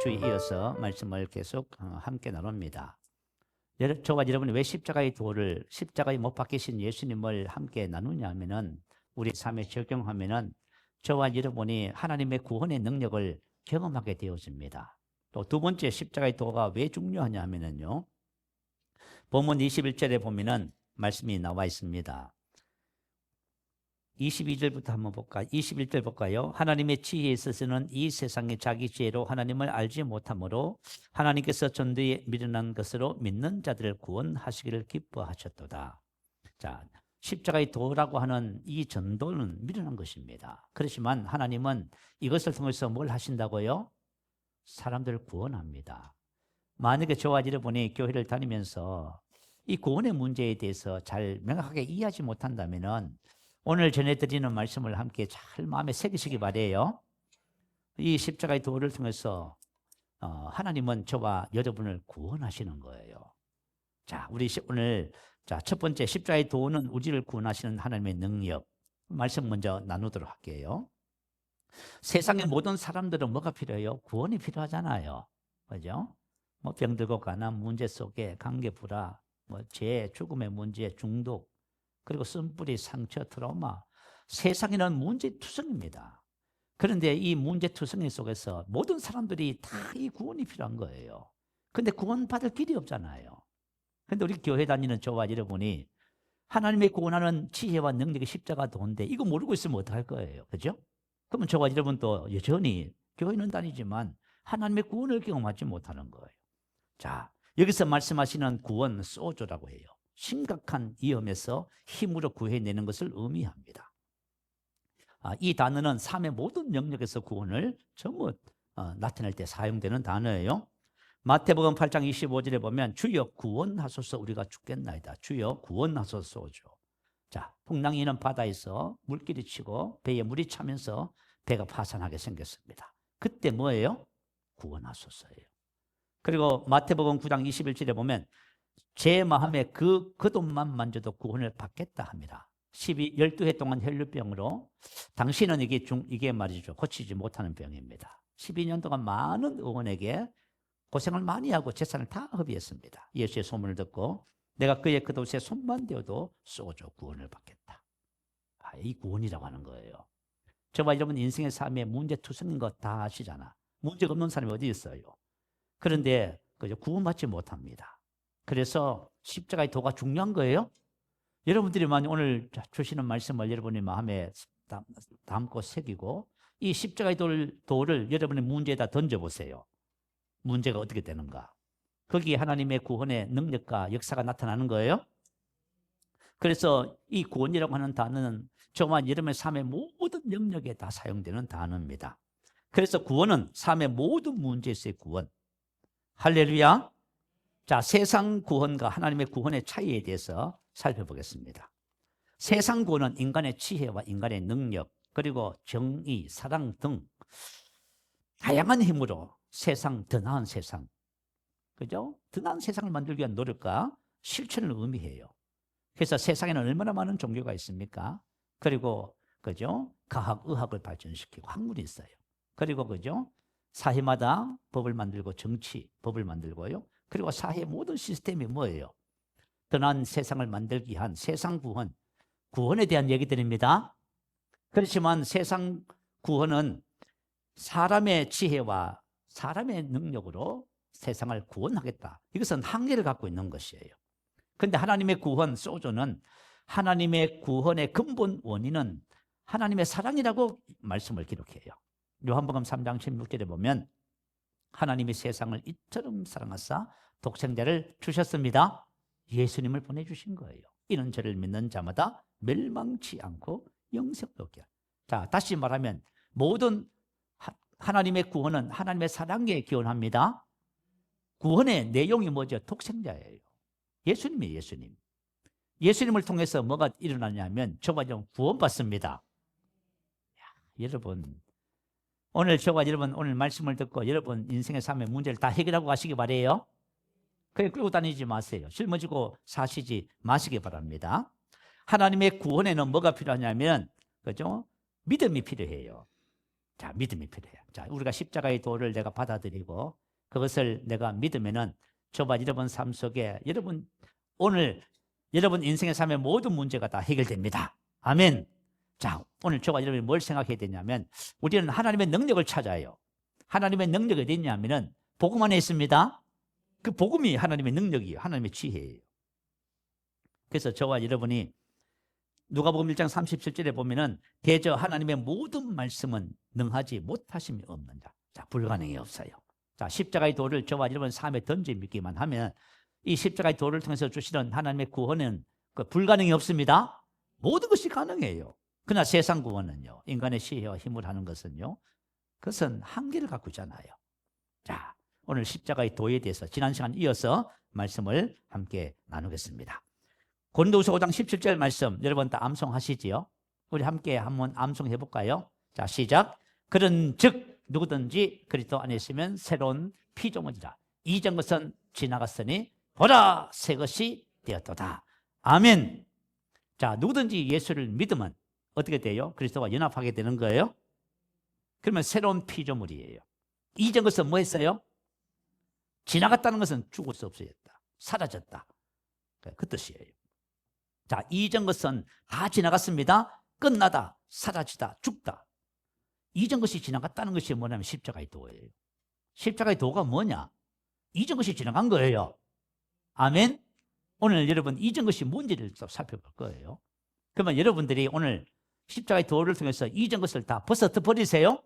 주에 이어서 말씀을 계속 함께 나눕니다. 저와 여러분이 왜 십자가의 도를, 십자가에 못 박히신 예수님을 함께 나누냐 하면은, 우리 삶에 적용하면은 저와 여러분이 하나님의 구원의 능력을 경험하게 되어집니다. 또 두 번째, 십자가의 도가 왜 중요하냐 하면은요, 본문 21절에 보면은 말씀이 나와 있습니다. 22절부터 한번 볼까요? 21절 볼까요? 하나님의 지혜에 있어서는 이 세상의 자기 지혜로 하나님을 알지 못하므로 하나님께서 전도에 미련한 것으로 믿는 자들을 구원하시기를 기뻐하셨도다. 자, 십자가의 도라고 하는 이 전도는 미련한 것입니다. 그렇지만 하나님은 이것을 통해서 뭘 하신다고요? 사람들을 구원합니다. 만약에 저와 여러분이 교회를 다니면서 이 구원의 문제에 대해서 잘 명확하게 이해하지 못한다면은 오늘 전해드리는 말씀을 함께 잘 마음에 새기시기 바라요. 이 십자가의 도를 통해서 하나님은 저와 여러분을 구원하시는 거예요. 자, 우리 오늘 첫 번째, 십자가의 도는 우리를 구원하시는 하나님의 능력, 말씀 먼저 나누도록 할게요. 세상의 모든 사람들은 뭐가 필요해요? 구원이 필요하잖아요. 그죠? 뭐 병들고 가난 문제 속에 관계 불화, 뭐 죄, 죽음의 문제, 중독, 그리고 쓴뿌리, 상처, 트라우마, 세상에는 문제투성입니다. 그런데 이 문제투성 속에서 모든 사람들이 다 이 구원이 필요한 거예요. 근데 구원받을 길이 없잖아요. 근데 우리 교회 다니는 저와 여러분이 하나님의 구원하는 지혜와 능력이 십자가 도인데 이거 모르고 있으면 어떡할 거예요? 그죠? 그러면 저와 여러분도 여전히 교회는 다니지만 하나님의 구원을 경험하지 못하는 거예요. 자, 여기서 말씀하시는 구원, 소조라고 해요. 심각한 위험에서 힘으로 구해내는 것을 의미합니다. 이 단어는 삶의 모든 영역에서 구원을 전부 나타낼 때 사용되는 단어예요. 마태복음 8장 25절에 보면 주여 구원하소서 우리가 죽겠나이다. 주여 구원하소서죠. 자, 풍랑이는 바다에서 물길이 치고 배에 물이 차면서 배가 파산하게 생겼습니다. 그때 뭐예요? 구원하소서예요. 그리고 마태복음 9장 21절에 보면 제 마음에 그 돈만 만져도 구원을 받겠다 합니다. 12해 동안 혈류병으로 당신은 이게 말이죠. 고치지 못하는 병입니다. 12년 동안 많은 의원에게 고생을 많이 하고 재산을 다 허비했습니다. 예수의 소문을 듣고 내가 그의 그 옷에 손만 대어도 쏘죠. 구원을 받겠다. 이 구원이라고 하는 거예요. 저와 여러분 인생의 삶에 문제투성인 거 다 아시잖아. 문제가 없는 사람이 어디 있어요? 그런데 구원받지 못합니다. 그래서 십자가의 도가 중요한 거예요. 여러분들이 만약 오늘 주시는 말씀을 여러분의 마음에 담고 새기고 이 십자가의 도를 여러분의 문제에다 던져보세요. 문제가 어떻게 되는가? 거기에 하나님의 구원의 능력과 역사가 나타나는 거예요. 그래서 이 구원이라고 하는 단어는 저와 여러분의 삶의 모든 영역에 다 사용되는 단어입니다. 그래서 구원은 삶의 모든 문제에서의 구원. 할렐루야. 자, 세상 구원과 하나님의 구원의 차이에 대해서 살펴보겠습니다. 세상 구원은 인간의 지혜와 인간의 능력, 그리고 정의, 사랑 등 다양한 힘으로 더 나은 세상, 그죠? 더 나은 세상을 만들기 위한 노력과 실천을 의미해요. 그래서 세상에는 얼마나 많은 종교가 있습니까? 그리고 그죠? 과학, 의학을 발전시키고 학문이 있어요. 그리고 그죠? 사회마다 법을 만들고 정치, 법을 만들고요. 그리고 사회의 모든 시스템이 뭐예요? 더 나은 세상을 만들기 위한 세상 구원, 구원에 대한 얘기들입니다. 그렇지만 세상 구원은 사람의 지혜와 사람의 능력으로 세상을 구원하겠다. 이것은 한계를 갖고 있는 것이에요. 그런데 하나님의 구원, 소조는 하나님의 구원의 근본 원인은 하나님의 사랑이라고 말씀을 기록해요. 요한복음 3장 16절에 보면 하나님이 세상을 이처럼 사랑하사 독생자를 주셨습니다. 예수님을 보내주신 거예요. 이는 저를 믿는 자마다 멸망치 않고 영생을 얻게. 자, 다시 말하면 모든 하나님의 구원은 하나님의 사랑에 기원합니다. 구원의 내용이 뭐죠? 독생자예요. 예수님이에요. 예수님. 예수님을 통해서 뭐가 일어나냐면 저와 여러분 구원받습니다. 여러분, 오늘 저와 여러분 오늘 말씀을 듣고 여러분 인생의 삶의 문제를 다 해결하고 가시기 바래요. 그게 끌고 다니지 마세요. 짊어지고 사시지 마시기 바랍니다. 하나님의 구원에는 뭐가 필요하냐면, 그죠? 믿음이 필요해요. 자, 믿음이 필요해요. 자, 우리가 십자가의 도를 내가 받아들이고 그것을 내가 믿으면은 저와 여러분 삶 속에 오늘 여러분 인생의 삶의 모든 문제가 다 해결됩니다. 아멘. 자, 오늘 저와 여러분이 뭘 생각해야 되냐면 우리는 하나님의 능력을 찾아요. 하나님의 능력이 어디 있냐면은 복음 안에 있습니다. 그 복음이 하나님의 능력이에요. 하나님의 지혜예요. 그래서 저와 여러분이 누가복음 1장 37절에 보면은 대저 하나님의 모든 말씀은 능하지 못하심이 없는 자. 자, 불가능이 없어요. 자, 십자가의 도를 저와 여러분 삶에 던져 믿기만 하면 이 십자가의 도를 통해서 주시는 하나님의 구원은 불가능이 없습니다. 모든 것이 가능해요. 그러나 세상 구원은요, 인간의 지혜와 힘을 하는 것은요, 그것은 한계를 갖고 있잖아요. 자, 오늘 십자가의 도에 대해서 지난 시간 이어서 말씀을 함께 나누겠습니다. 고린도후서 5장 17절 말씀 여러분 다 암송하시지요? 우리 함께 한번 암송해 볼까요? 자, 시작. 그런즉 누구든지 그리스도 안에 있으면 새로운 피조물이라. 이전 것은 지나갔으니 보라 새 것이 되었도다. 아멘. 자, 누구든지 예수를 믿으면 어떻게 돼요? 그리스도와 연합하게 되는 거예요. 그러면 새로운 피조물이에요. 이전 것은 뭐 했어요? 지나갔다는 것은 죽을 수 없어졌다, 사라졌다, 그 뜻이에요. 자, 이전 것은 다 지나갔습니다. 끝나다, 사라지다, 죽다. 이전 것이 지나갔다는 것이 뭐냐면 십자가의 도예요. 십자가의 도가 뭐냐? 이전 것이 지나간 거예요. 아멘. 오늘 여러분 이전 것이 뭔지를 살펴볼 거예요. 그러면 여러분들이 오늘 십자가의 도를 통해서 이전 것을 다 벗어져 버리세요.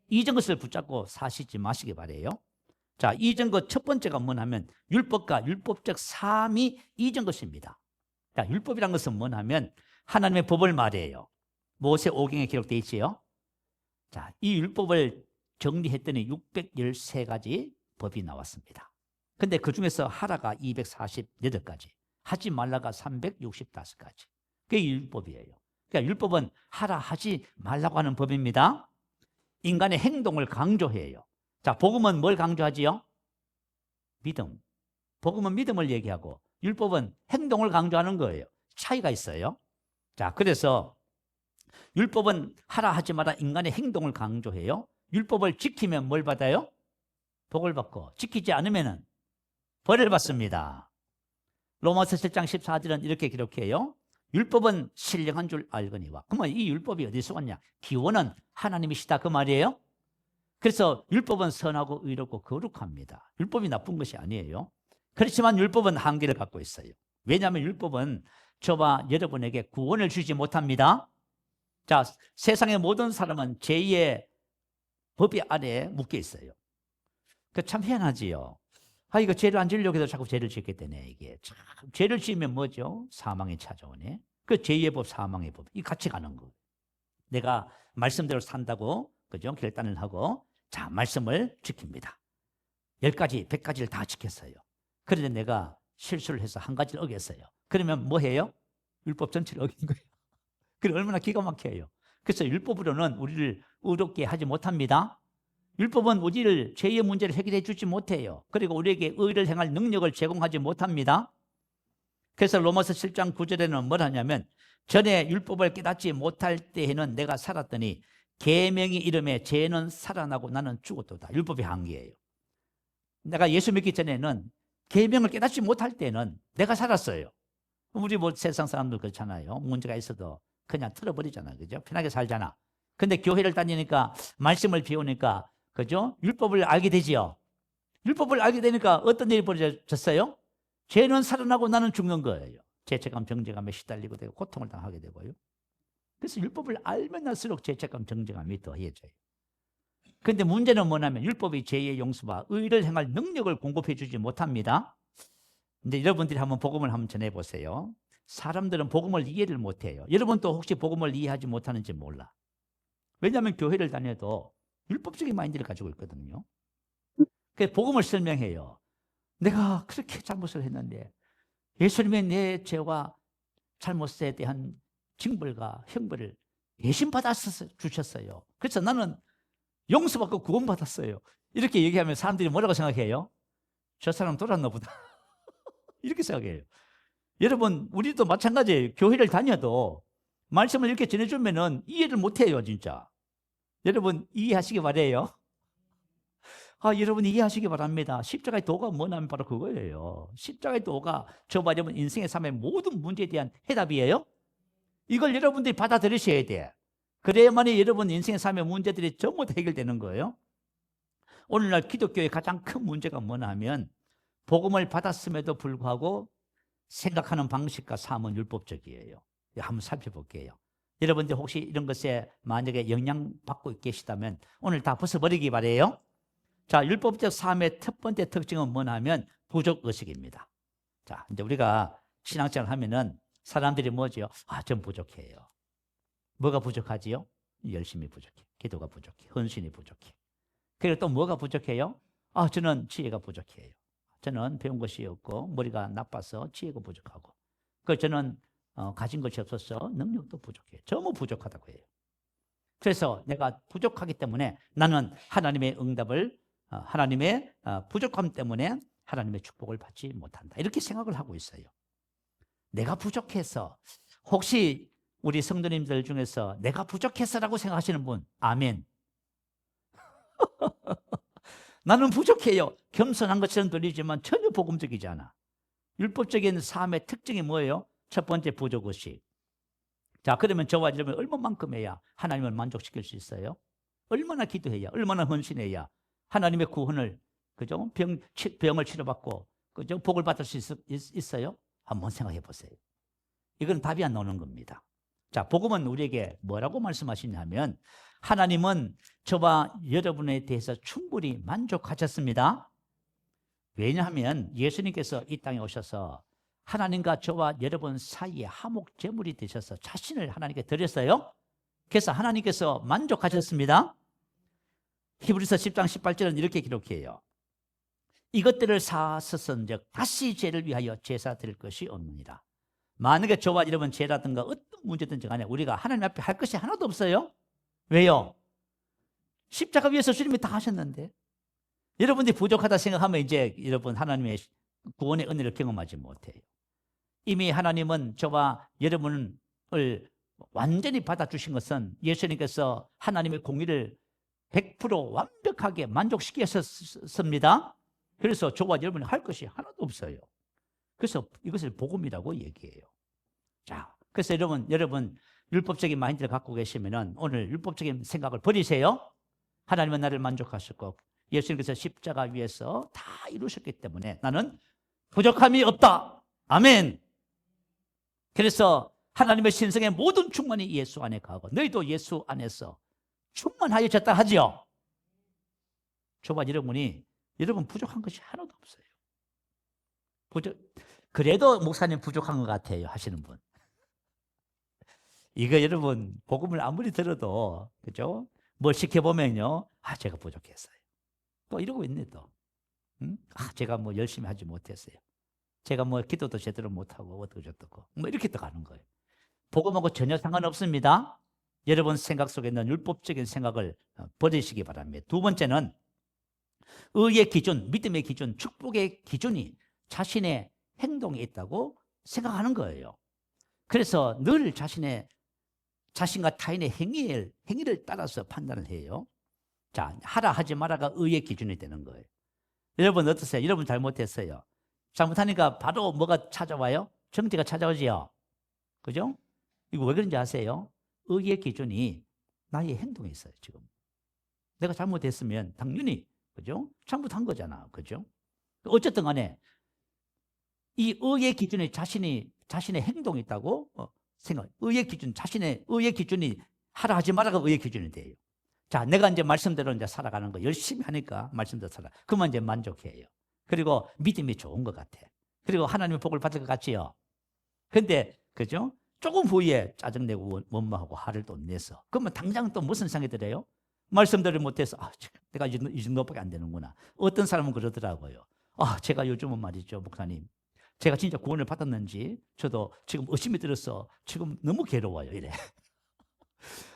이전 것을 붙잡고 사시지 마시기 바래요. 자, 이전 것 첫 번째가 뭐냐면 율법과 율법적 삶이 이전 것입니다. 자, 율법이란 것은 뭐냐면 하나님의 법을 말해요. 모세 오경에 기록되어 있지요. 자, 이 율법을 정리했더니 613가지 법이 나왔습니다. 근데 그 중에서 하라가 248가지, 하지 말라가 365가지. 그게 율법이에요. 그러니까 율법은 하라 하지 말라고 하는 법입니다. 인간의 행동을 강조해요. 자, 복음은 뭘 강조하지요? 믿음. 복음은 믿음을 얘기하고 율법은 행동을 강조하는 거예요. 차이가 있어요. 자, 그래서 율법은 하라 하지 마라 인간의 행동을 강조해요. 율법을 지키면 뭘 받아요? 복을 받고 지키지 않으면 벌을 받습니다. 로마서 7장 14절은 이렇게 기록해요. 율법은 신령한 줄 알거니와. 그러면 이 율법이 어디서 왔냐? 기원은 하나님이시다 그 말이에요. 그래서 율법은 선하고 의롭고 거룩합니다. 율법이 나쁜 것이 아니에요. 그렇지만 율법은 한계를 갖고 있어요. 왜냐하면 율법은 저와 여러분에게 구원을 주지 못합니다. 자, 세상의 모든 사람은 제2의 법이 안에 묶여 있어요. 그 참 희한하지요. 아, 이거 죄를 안 지으려고 해도 자꾸 죄를 짓게 되네. 이게 참 죄를 지으면 뭐죠? 사망이 찾아오네. 그 제2의 법, 사망의 법, 이 같이 가는 거. 내가 말씀대로 산다고, 그죠? 결단을 하고, 자, 말씀을 지킵니다. 10가지, 100가지를 다 지켰어요. 그런데 내가 실수를 해서 한 가지를 어겼어요. 그러면 뭐 해요? 율법 전체를 어긴 거예요. 그게 얼마나 기가 막혀요. 그래서 율법으로는 우리를 의롭게 하지 못합니다. 율법은 우리를 죄의 문제를 해결해 주지 못해요. 그리고 우리에게 의를 행할 능력을 제공하지 못합니다. 그래서 로마서 7장 9절에는 뭘 하냐면 전에 율법을 깨닫지 못할 때에는 내가 살았더니 계명이 이름에 죄는 살아나고 나는 죽었도다. 율법의 한계예요. 내가 예수 믿기 전에는 계명을 깨닫지 못할 때는 내가 살았어요. 우리 뭐 세상 사람들 그렇잖아요. 문제가 있어도 그냥 틀어버리잖아. 그죠? 편하게 살잖아. 근데 교회를 다니니까 말씀을 배우니까 그죠? 율법을 알게 되지요. 율법을 알게 되니까 어떤 일이 벌어졌어요? 죄는 살아나고 나는 죽는 거예요. 죄책감, 정죄감에 시달리고 되고 고통을 당하게 되고요. 그래서 율법을 알면 할수록 죄책감, 정죄감이 더해져요. 그런데 문제는 뭐냐면 율법이 죄의 용서와 의를 행할 능력을 공급해 주지 못합니다. 근데 여러분들이 한번 복음을 한번 전해보세요. 사람들은 복음을 이해를 못해요. 여러분도 혹시 복음을 이해하지 못하는지 몰라. 왜냐하면 교회를 다녀도 율법적인 마인드를 가지고 있거든요. 그래서 복음을 설명해요. 내가 그렇게 잘못을 했는데 예수님이 내 죄와 잘못에 대한 징벌과 형벌을 대신 받아서 주셨어요. 그래서 나는 용서받고 구원받았어요. 이렇게 얘기하면 사람들이 뭐라고 생각해요? 저 사람 돌았나 보다. 이렇게 생각해요. 여러분, 우리도 마찬가지예요. 교회를 다녀도 말씀을 이렇게 전해주면은 이해를 못해요, 진짜. 여러분 이해하시기 바래요. 여러분 이해하시기 바랍니다. 십자가의 도가 뭐냐면 바로 그거예요. 십자가의 도가 저와 여러분 인생의 삶의 모든 문제에 대한 해답이에요. 이걸 여러분들이 받아들이셔야 돼. 그래야만이 여러분 인생의 삶의 문제들이 전부 다 해결되는 거예요. 오늘날 기독교의 가장 큰 문제가 뭐냐 하면 복음을 받았음에도 불구하고 생각하는 방식과 삶은 율법적이에요. 한번 살펴볼게요. 여러분들 혹시 이런 것에 만약에 영향받고 계시다면 오늘 다 벗어버리기 바래요. 자, 율법적 삶의 첫 번째 특징은 뭐냐면 부족의식입니다. 자, 이제 우리가 신앙생활 하면은 사람들이 뭐죠? 전 부족해요. 뭐가 부족하지요? 열심히 부족해. 기도가 부족해. 헌신이 부족해. 그리고 또 뭐가 부족해요? 저는 지혜가 부족해요. 저는 배운 것이 없고 머리가 나빠서 지혜가 부족하고 저는 가진 것이 없어서 능력도 부족해요. 전부 부족하다고 해요. 그래서 내가 부족하기 때문에 나는 하나님의 응답을 하나님의 부족함 때문에 하나님의 축복을 받지 못한다. 이렇게 생각을 하고 있어요. 내가 부족해서 혹시 우리 성도님들 중에서 내가 부족해서라고 생각하시는 분 아멘. 나는 부족해요. 겸손한 것처럼 들리지만 전혀 복음적이지 않아. 율법적인 삶의 특징이 뭐예요? 첫 번째 부족의식. 자, 그러면 저와 여러분 얼마만큼 해야 하나님을 만족시킬 수 있어요? 얼마나 기도해야, 얼마나 헌신해야 하나님의 구원을, 그죠? 병을 치료받고, 그죠? 복을 받을 수 있어요? 한번 생각해 보세요. 이건 답이 안 나오는 겁니다. 자, 복음은 우리에게 뭐라고 말씀하시냐면 하나님은 저와 여러분에 대해서 충분히 만족하셨습니다. 왜냐하면 예수님께서 이 땅에 오셔서 하나님과 저와 여러분 사이에 화목제물이 되셔서 자신을 하나님께 드렸어요. 그래서 하나님께서 만족하셨습니다. 히브리서 10장 18절은 이렇게 기록해요. 이것들을 사하셨은즉 다시 죄를 위하여 제사 드릴 것이 없느니라. 만약에 저와 여러분 죄라든가 어떤 문제든지 간에 우리가 하나님 앞에 할 것이 하나도 없어요. 왜요? 십자가 위에서 주님이 다 하셨는데. 여러분들이 부족하다 생각하면 이제 여러분 하나님의 구원의 은혜를 경험하지 못해요. 이미 하나님은 저와 여러분을 완전히 받아주신 것은 예수님께서 하나님의 공의를 100% 완벽하게 만족시켰습니다. 그래서 저와 여러분이 할 것이 하나도 없어요. 그래서 이것을 복음이라고 얘기해요. 자, 그래서 여러분 율법적인 마인드를 갖고 계시면은 오늘 율법적인 생각을 버리세요. 하나님은 나를 만족하셨고 예수님께서 십자가 위에서 다 이루셨기 때문에 나는 부족함이 없다. 아멘. 그래서 하나님의 신성의 모든 충만이 예수 안에 가고 너희도 예수 안에서 충만하여졌다 하지요. 저와 여러분 부족한 것이 하나도 없어요. 그래도 목사님 부족한 것 같아요 하시는 분. 이거 여러분 복음을 아무리 들어도 그죠? 뭘 시켜보면요. 제가 부족했어요. 또 이러고 있네 또. 응? 제가 뭐 열심히 하지 못했어요. 제가 뭐 기도도 제대로 못하고 어떻고 뭐 이렇게 또 가는 거예요. 복음하고 전혀 상관없습니다. 여러분 생각 속에 있는 율법적인 생각을 버리시기 바랍니다. 두 번째는 의의 기준, 믿음의 기준, 축복의 기준이 자신의 행동에 있다고 생각하는 거예요. 그래서 늘 자신과 타인의 행위를 따라서 판단을 해요. 자, 하라 하지 마라가 의의 기준이 되는 거예요. 여러분 어떠세요? 여러분 잘못했어요. 잘못하니까 바로 뭐가 찾아와요? 정죄가 찾아오지요. 그죠? 이거 왜 그런지 아세요? 의의 기준이 나의 행동에 있어요, 지금. 내가 잘못했으면 당연히, 그죠? 잘못한 거잖아. 그죠? 어쨌든 간에 이 의의 기준에 자신의 행동이 있다고 의의 기준, 자신의 의의 기준이 하라 하지 마라가 의의 기준이 돼요. 자, 내가 이제 말씀대로 이제 살아가는 거 열심히 하니까 말씀대로 살아. 그러면 이제 만족해요. 그리고 믿음이 좋은 것 같아. 그리고 하나님의 복을 받을 것 같지요. 근데, 그죠? 조금 후에 짜증내고 원망하고 화를 또 내서. 그러면 당장 또 무슨 생각이 들어요? 말씀대로 못해서, 내가 이 정도밖에 안 되는구나. 어떤 사람은 그러더라고요. 제가 요즘은 말이죠, 목사님. 제가 진짜 구원을 받았는지 저도 지금 의심이 들어서 지금 너무 괴로워요, 이래.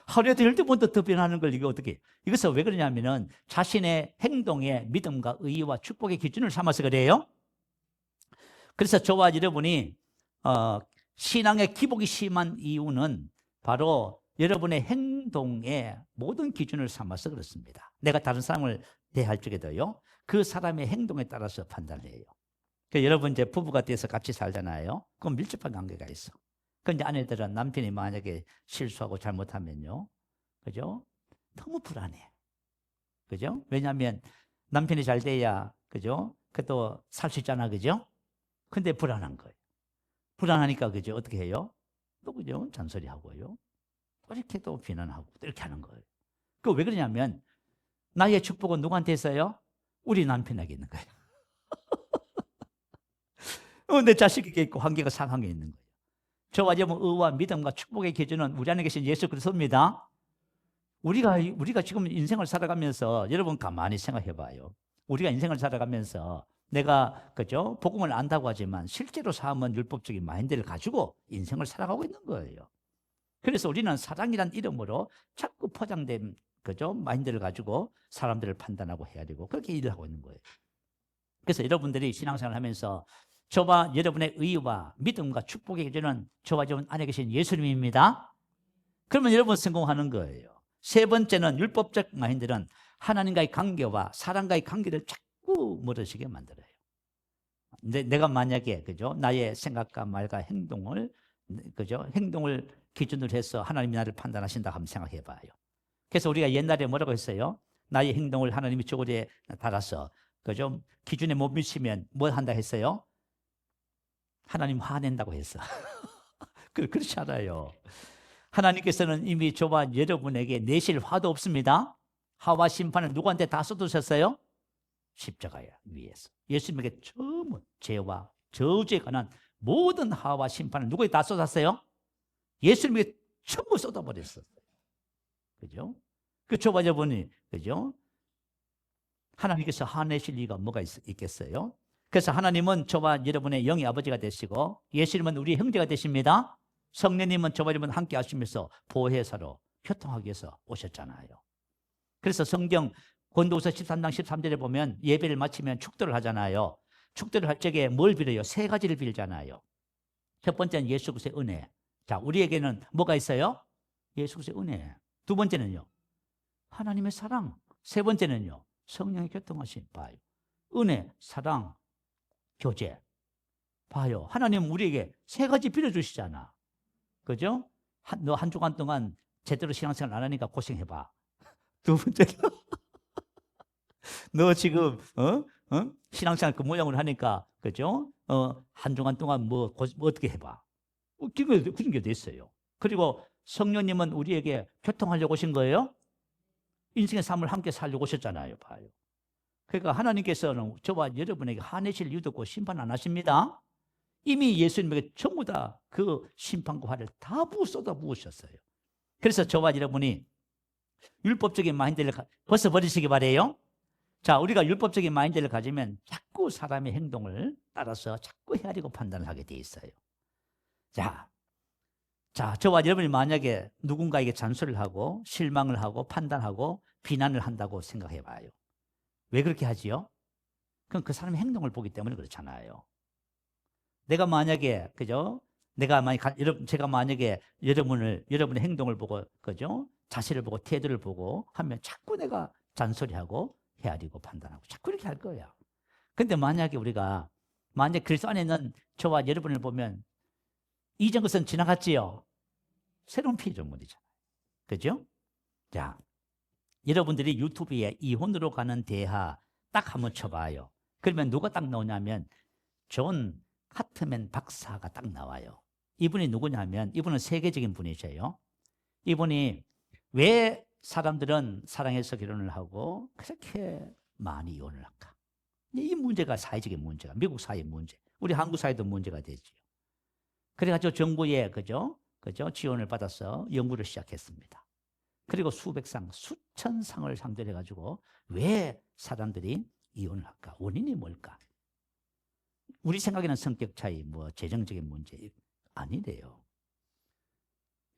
하루에도 12번도 더 변하는 걸 이게 어떻게. 이것은 왜 그러냐면은 자신의 행동에 믿음과 의와 축복의 기준을 삼아서 그래요. 그래서 저와 여러분이 신앙의 기복이 심한 이유는 바로 여러분의 행동의 모든 기준을 삼아서 그렇습니다. 내가 다른 사람을 대할 적에도요, 그 사람의 행동에 따라서 판단을 해요. 여러분 이제 부부가 돼서 같이 살잖아요. 그럼 밀접한 관계가 있어. 근데 아내들은 남편이 만약에 실수하고 잘못하면요, 그죠? 너무 불안해. 그죠? 왜냐하면 남편이 잘 돼야, 그죠? 그래도 살 수 있잖아, 그죠? 근데 불안한 거예요. 불안하니까, 그죠? 어떻게 해요? 또, 그죠? 잔소리하고요. 또 이렇게 또 비난하고, 또 이렇게 하는 거예요. 그 왜 그러냐면, 나의 축복은 누구한테 있어요? 우리 남편에게 있는 거예요. 내 자식에게 있고, 관계가 상황에 있는 거예요. 저와 여러분, 의와 믿음과 축복의 기준은 우리 안에 계신 예수 그리스도입니다. 우리가 지금 인생을 살아가면서 여러분 가만히 생각해 봐요. 우리가 인생을 살아가면서 내가 그죠? 복음을 안다고 하지만 실제로 삶은 율법적인 마인드를 가지고 인생을 살아가고 있는 거예요. 그래서 우리는 사랑이란 이름으로 자꾸 포장된 그죠? 마인드를 가지고 사람들을 판단하고 해야 되고 그렇게 일을 하고 있는 거예요. 그래서 여러분들이 신앙생활을 하면서 저와 여러분의 의와 믿음과 축복의 기준은 저와 여러분 안에 계신 예수님입니다. 그러면 여러분 성공하는 거예요. 세 번째는 율법적 마인드는 하나님과의 관계와 사람과의 관계를 자꾸 멀어지게 만들어요. 내가 만약에 그죠? 나의 생각과 말과 행동을 그죠? 행동을 기준으로 해서 하나님이 나를 판단하신다 하면 생각해 봐요. 그래서 우리가 옛날에 뭐라고 했어요? 나의 행동을 하나님이 저고리에 달아서 그죠? 기준에 못 미치면 뭐 한다 했어요? 하나님 화낸다고 했어. 그렇지 않아요. 하나님께서는 이미 저와 여러분에게 내실 화도 없습니다. 화와 심판을 누구한테 다 쏟으셨어요? 십자가에 위에서. 예수님에게 전부 죄와 저주에 관한 모든 화와 심판을 누구에게 다 쏟았어요? 예수님에게 전부 쏟아버렸어요. 그죠? 그 저와 여러분이, 그죠? 하나님께서 화내실 리가 뭐가 있겠어요? 그래서 하나님은 저와 여러분의 영의 아버지가 되시고 예수님은 우리 형제가 되십니다. 성령님은 저와 여러분 함께 하시면서 보혜사로 교통하기 위해서 오셨잖아요. 그래서 성경 고린도후서 13장 13절에 보면 예배를 마치면 축도를 하잖아요. 축도를 할 적에 뭘 빌어요? 세 가지를 빌잖아요. 첫 번째는 예수 그리스도의 은혜. 자, 우리에게는 뭐가 있어요? 예수 그리스도의 은혜. 두 번째는요, 하나님의 사랑. 세 번째는요, 성령의 교통하심. 봐요. 은혜, 사랑, 교제. 봐요. 하나님은 우리에게 세 가지 빌어주시잖아. 그죠? 너 한 주간 동안 제대로 신앙생활 안 하니까 고생해봐. 두 번째는 너 지금 신앙생활 그 모양으로 하니까 그죠? 한 주간 동안 뭐 어떻게 해봐. 그런 게 됐어요. 그리고 성령님은 우리에게 교통하려고 오신 거예요. 인생의 삶을 함께 살려고 오셨잖아요. 봐요. 그러니까 하나님께서는 저와 여러분에게 화내실 이유도 없고 심판 안 하십니다. 이미 예수님에게 전부 다 그 심판과 화를 다 쏟아 부으셨어요. 그래서 저와 여러분이 율법적인 마인드를 벗어버리시기 바래요. 자, 우리가 율법적인 마인드를 가지면 자꾸 사람의 행동을 따라서 자꾸 헤아리고 판단을 하게 돼 있어요. 자, 저와 여러분이 만약에 누군가에게 잔소리를 하고 실망을 하고 판단하고 비난을 한다고 생각해 봐요. 왜 그렇게 하지요? 그럼 그 사람의 행동을 보기 때문에 그렇잖아요. 내가 만약에 그죠? 제가 만약에 여러분의 행동을 보고 그죠? 자세를 보고 태도를 보고 하면 자꾸 내가 잔소리하고 헤아리고 판단하고 자꾸 이렇게 할 거야. 근데 만약에 그리스도 안에 있는 저와 여러분을 보면 이전 것은 지나갔지요. 새로운 피조물이잖아요. 그죠? 자, 여러분들이 유튜브에 이혼으로 가는 대하 딱 한번 쳐봐요. 그러면 누가 딱 나오냐면 존 카트맨 박사가 딱 나와요. 이분이 누구냐면 이분은 세계적인 분이셔요. 이분이 왜 사람들은 사랑해서 결혼을 하고 그렇게 많이 이혼을 할까? 이 문제가 사회적인 문제가 미국 사회 문제, 우리 한국 사회도 문제가 되죠. 그래가지고 정부에 그죠 지원을 받아서 연구를 시작했습니다. 그리고 수천 상을 상대로 해가지고 왜 사람들이 이혼을 할까? 원인이 뭘까? 우리 생각에는 성격 차이, 뭐 재정적인 문제 아니래요.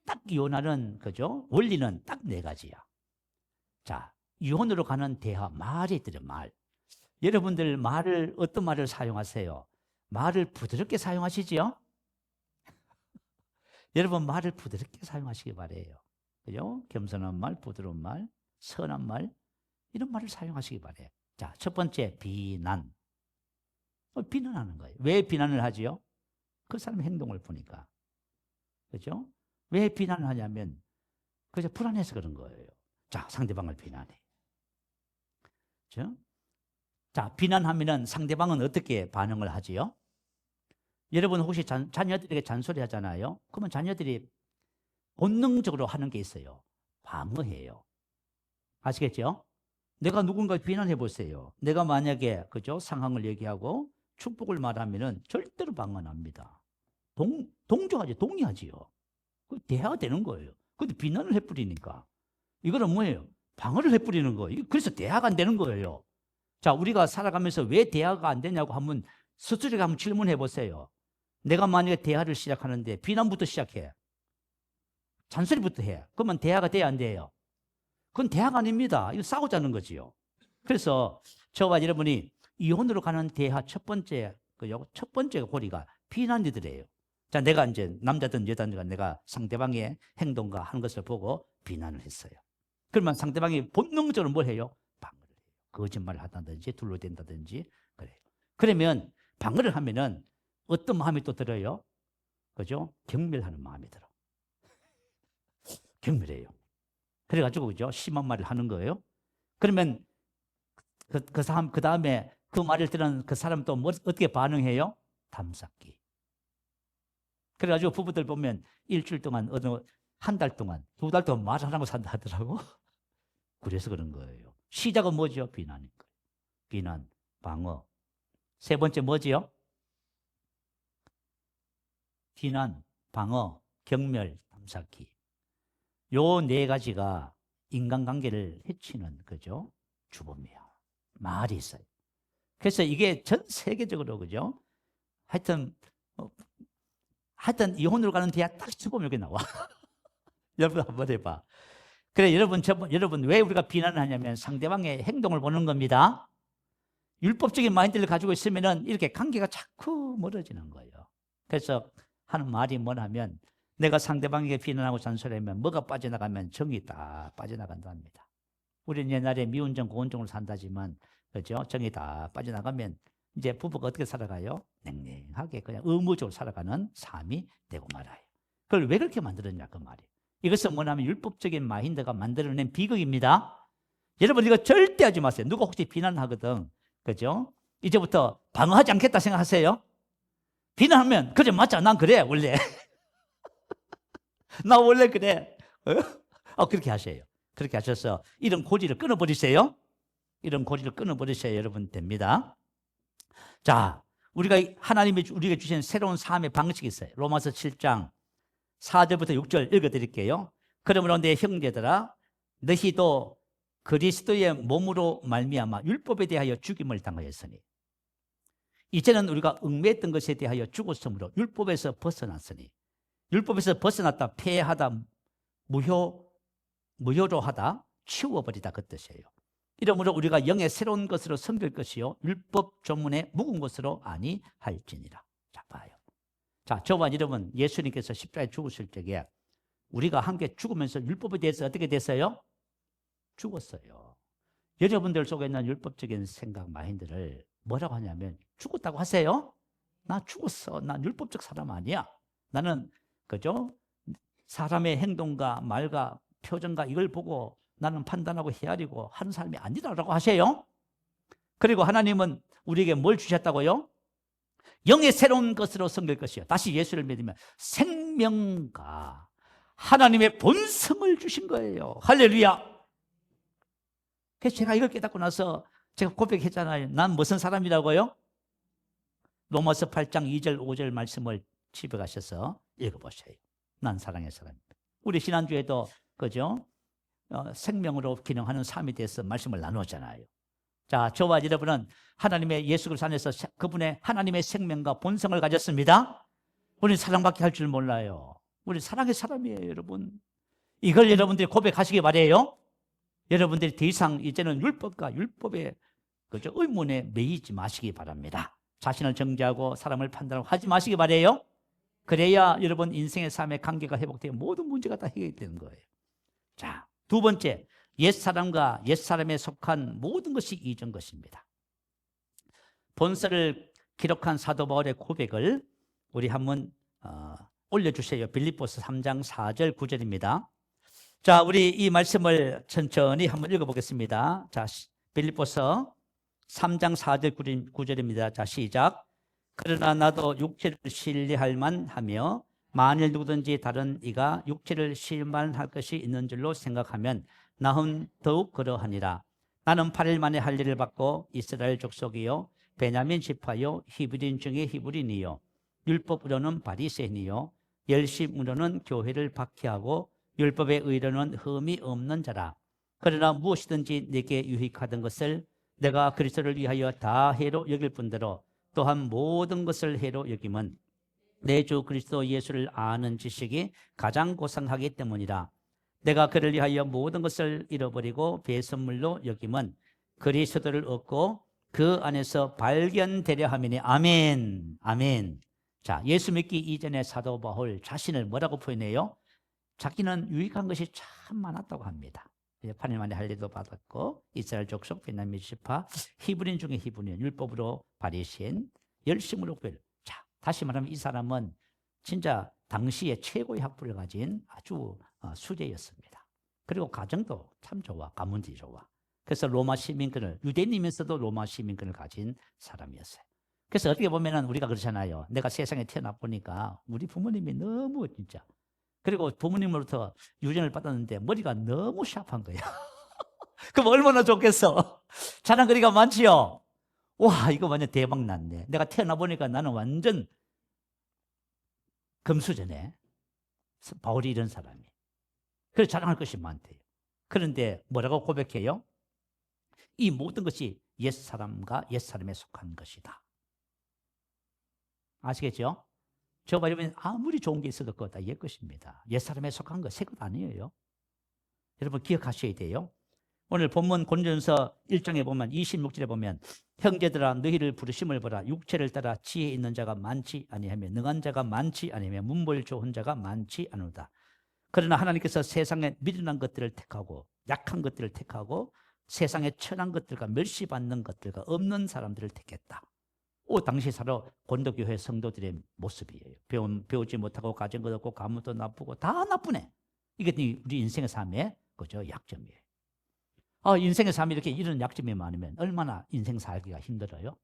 딱 이혼하는 그죠? 원리는 딱 네 가지야. 자, 이혼으로 가는 대화 말이 있더래 말. 여러분들 어떤 말을 사용하세요? 말을 부드럽게 사용하시지요? 여러분 말을 부드럽게 사용하시기 바래요. 그죠? 겸손한 말, 부드러운 말, 선한 말, 이런 말을 사용하시기 바래요. 자, 첫 번째, 비난. 비난하는 거예요. 왜 비난을 하지요? 그 사람의 행동을 보니까. 그죠? 왜 비난을 하냐면, 그저 불안해서 그런 거예요. 자, 상대방을 비난해. 그죠? 자, 비난하면은 상대방은 어떻게 반응을 하지요? 여러분 혹시 자녀들에게 잔소리 하잖아요. 그러면 자녀들이 본능적으로 하는 게 있어요. 방어해요. 아시겠죠? 내가 누군가 비난해 보세요. 내가 만약에 그죠? 상황을 얘기하고 축복을 말하면은 절대로 방어 안 합니다. 동조하지, 동의하지요. 그 대화가 되는 거예요. 근데 비난을 해버리니까 이거는 뭐예요? 방어를 해버리는 거예요. 그래서 대화가 안 되는 거예요. 자, 우리가 살아가면서 왜 대화가 안 되냐고 한번 스스로에게 한번 질문해 보세요. 내가 만약에 대화를 시작하는데 비난부터 시작해. 잔소리부터 해. 그러면 대화가 돼야 안 돼요? 그건 대화가 아닙니다. 이거 싸우자는 거지요. 그래서 저와 여러분이 이혼으로 가는 대화 첫 번째 고리가 비난이더래요. 자, 내가 이제 남자든 여자든 내가 상대방의 행동과 하는 것을 보고 비난을 했어요. 그러면 상대방이 본능적으로 뭘 해요? 방어를 해요. 거짓말을 한다든지 둘러댄다든지 그래요. 그러면 방어를 하면은 어떤 마음이 또 들어요? 그죠? 경멸하는 마음이 들어. 경멸해요. 그래가지고 그죠? 심한 말을 하는 거예요. 그러면 그 다음에 그 말을 들은 그 사람 또 어떻게 반응해요? 담쌓기. 그래가지고 부부들 보면 일주일 동안 한 달 동안, 2달 동안 말 안 하고 산다 하더라고. 그래서 그런 거예요. 시작은 뭐죠? 비난인 거예요. 비난, 방어. 세 번째 뭐지요? 비난, 방어, 경멸, 담쌓기. 요 네 가지가 인간관계를 해치는 거죠. 주범이야. 말이 있어요. 그래서 이게 전 세계적으로 그죠? 하여튼 이혼으로 가는 대화 딱 주범이 여기 나와. 여러분 한번 해봐. 그래, 여러분 왜 우리가 비난을 하냐면 상대방의 행동을 보는 겁니다. 율법적인 마인드를 가지고 있으면은 이렇게 관계가 자꾸 멀어지는 거예요. 그래서 하는 말이 뭐냐면 내가 상대방에게 비난하고 잔소리하면 뭐가 빠져나가면 정이 다 빠져나간답니다. 우리는 옛날에 미운정 고운정으로 산다지만 그죠? 정이 다 빠져나가면 이제 부부가 어떻게 살아가요? 냉랭하게 그냥 의무적으로 살아가는 삶이 되고 말아요. 그걸 왜 그렇게 만들었냐 그 말이에요. 이것은 뭐냐면 율법적인 마인드가 만들어낸 비극입니다. 여러분 이거 절대 하지 마세요. 누가 혹시 비난하거든. 그죠? 이제부터 방어하지 않겠다 생각하세요. 비난하면 그래 맞아 난 그래 원래. 나 원래 그래. 그렇게 하세요. 그렇게 하셔서 이런 고리를 끊어버리세요. 이런 고리를 끊어버리셔야 여러분 됩니다. 자, 하나님이 우리에게 주신 새로운 삶의 방식이 있어요. 로마서 7장 4절부터 6절 읽어드릴게요. 그러므로 내 형제들아 너희도 그리스도의 몸으로 말미암아 율법에 대하여 죽임을 당하였으니 이제는 우리가 얽매였던 것에 대하여 죽었으므로 율법에서 벗어났으니 율법에서 벗어났다 폐하다 무효로 하다 치워버리다 그 뜻이에요. 이러므로 우리가 영의 새로운 것으로 섬길 것이요 율법 조문의 묵은 것으로 아니할지니라. 자 봐요. 자, 저와 여러분 예수님께서 십자가에 죽으실 적에 우리가 함께 죽으면서 율법에 대해서 어떻게 됐어요? 죽었어요. 여러분들 속에 있는 율법적인 생각 마인드를 뭐라고 하냐면 죽었다고 하세요. 나 죽었어. 난 율법적 사람 아니야. 나는 그죠? 사람의 행동과 말과 표정과 이걸 보고 나는 판단하고 헤아리고 하는 사람이 아니라고 하세요. 그리고 하나님은 우리에게 뭘 주셨다고요? 영의 새로운 것으로 섬길 것이요. 다시 예수를 믿으면 생명과 하나님의 본성을 주신 거예요. 할렐루야. 그래서 제가 이걸 깨닫고 나서 제가 고백했잖아요. 난 무슨 사람이라고요? 로마서 8장 2절 5절 말씀을 집에 가셔서 읽어보세요. 난 사랑의 사람입니다. 우리 지난주에도 그죠? 생명으로 기능하는 삶에 대해서 말씀을 나누었잖아요. 자, 저와 여러분은 하나님의 예수 그리스도 안에서 그분의 하나님의 생명과 본성을 가졌습니다. 우리는 사랑밖에 할 줄 몰라요. 우리 사랑의 사람이에요, 여러분. 이걸 여러분들이 고백하시기 바래요. 여러분들이 더 이상 이제는 율법과 율법의 그죠? 의문에 매이지 마시기 바랍니다. 자신을 정죄하고 사람을 판단하고 하지 마시기 바래요. 그래야 여러분 인생의 삶의 관계가 회복되고 모든 문제가 다 해결되는 거예요. 자, 두 번째, 옛사람과 옛사람에 속한 모든 것이 잊은 것입니다. 본서를 기록한 사도 바울의 고백을 우리 한번 올려주세요. 빌립보서 3장 4절 9절입니다. 자, 우리 이 말씀을 천천히 한번 읽어보겠습니다. 자, 빌립보서 3장 4절 9절입니다. 자, 시작. 그러나 나도 육체를 신뢰할 만하며 만일 누구든지 다른 이가 육체를 실만할 것이 있는 줄로 생각하면 나는 더욱 그러하니라. 나는 8일 만에 할 일을 받고 이스라엘 족속이요 베냐민 지파요 히브리인 중에 히브리인이요 율법으로는 바리새인이요 열심으로는 교회를 박해하고 율법의 의로는 흠이 없는 자라. 그러나 무엇이든지 내게 유익하던 것을 내가 그리스도를 위하여 다 해로 여길 뿐더러 또한 모든 것을 해로 여김은 내 주 그리스도 예수를 아는 지식이 가장 고상하기 때문이라. 내가 그를 위하여 모든 것을 잃어버리고 배선물로 여김은 그리스도를 얻고 그 안에서 발견되려 함이니. 아멘. 아멘. 자, 예수 믿기 이전에 사도 바울 자신을 뭐라고 표현해요? 자기는 유익한 것이 참 많았다고 합니다. 8일 만에 할 일도 받았고 이스라엘 족속 베냐민 지파 히브리인 중에 히브리인 율법으로 바리새인 열심으로 교회를. 자, 다시 말하면 이 사람은 진짜 당시에 최고의 학부를 가진 아주 수재였습니다. 그리고 가정도 참 좋아, 가문도 좋아. 그래서 로마 시민권을, 유대인이면서도 로마 시민권을 가진 사람이었어요. 그래서 어떻게 보면은 우리가 그렇잖아요. 내가 세상에 태어나 보니까 우리 부모님이 너무 진짜, 그리고 부모님으로부터 유전을 받았는데 머리가 너무 샤프한 거야. 그럼 얼마나 좋겠어. 자랑거리가 많지요. 와, 이거 완전 대박 났네. 내가 태어나 보니까 나는 완전 금수저네. 바울이 이런 사람이. 그래서 자랑할 것이 많대요. 그런데 뭐라고 고백해요? 이 모든 것이 옛사람과 옛사람에 속한 것이다. 아시겠죠? 저 말하면 아무리 좋은 게 있어도 그거 다 옛 것입니다. 옛사람에 속한 거 새 것 아니에요. 여러분 기억하셔야 돼요. 오늘 본문 고린도전서 1장에 보면 26절에 보면 형제들아 너희를 부르심을 보라. 육체를 따라 지혜 있는 자가 많지 아니하며 능한 자가 많지 아니하며 문벌 좋은 자가 많지 않으다. 그러나 하나님께서 세상에 미련한 것들을 택하고 약한 것들을 택하고 세상에 천한 것들과 멸시받는 것들과 없는 사람들을 택했다. 당시 바로 고린도교회 성도들의 모습이에요. 배우지 못하고 가진 것 없고 가문도 나쁘고 다 나쁘네. 이게 우리 인생의 삶의 그죠 약점이에요. 인생의 삶이 이렇게 이런 약점이 많으면 얼마나 인생 살기가 힘들어요.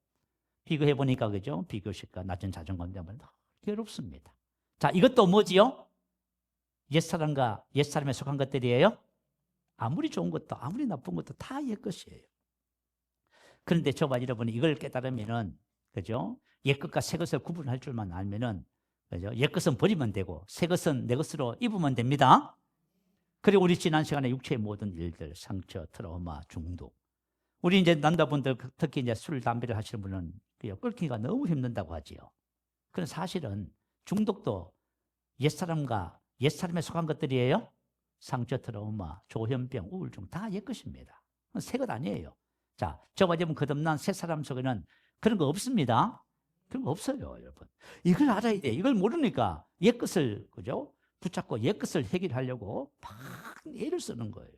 비교해 보니까 그죠? 비교식과 낮은 자존감 때문에 괴롭습니다. 자, 이것도 뭐지요? 옛사람과 옛사람에 속한 것들이에요. 아무리 좋은 것도 아무리 나쁜 것도 다 옛것이에요. 그런데 저와 여러분이 이걸 깨달으면은 그죠? 옛것과 새것을 구분할 줄만 알면은 그죠? 옛것은 버리면 되고 새것은 내 것으로 입으면 됩니다. 그리고 우리 지난 시간에 육체의 모든 일들, 상처, 트라우마, 중독. 우리 이제 남자분들 특히 이제 술, 담배를 하시는 분은 끊기가 너무 힘든다고 하지요. 그런 사실은 중독도 옛사람과 옛사람에 속한 것들이에요. 상처, 트라우마, 조현병, 우울증 다 옛것입니다. 새 것 아니에요. 자, 저와 여러분 거듭난 새 사람 속에는 그런 거 없습니다. 그런 거 없어요, 여러분. 이걸 알아야 돼. 이걸 모르니까 옛것을 그죠? 붙잡고 옛것을 해결하려고 막 애를 쓰는 거예요.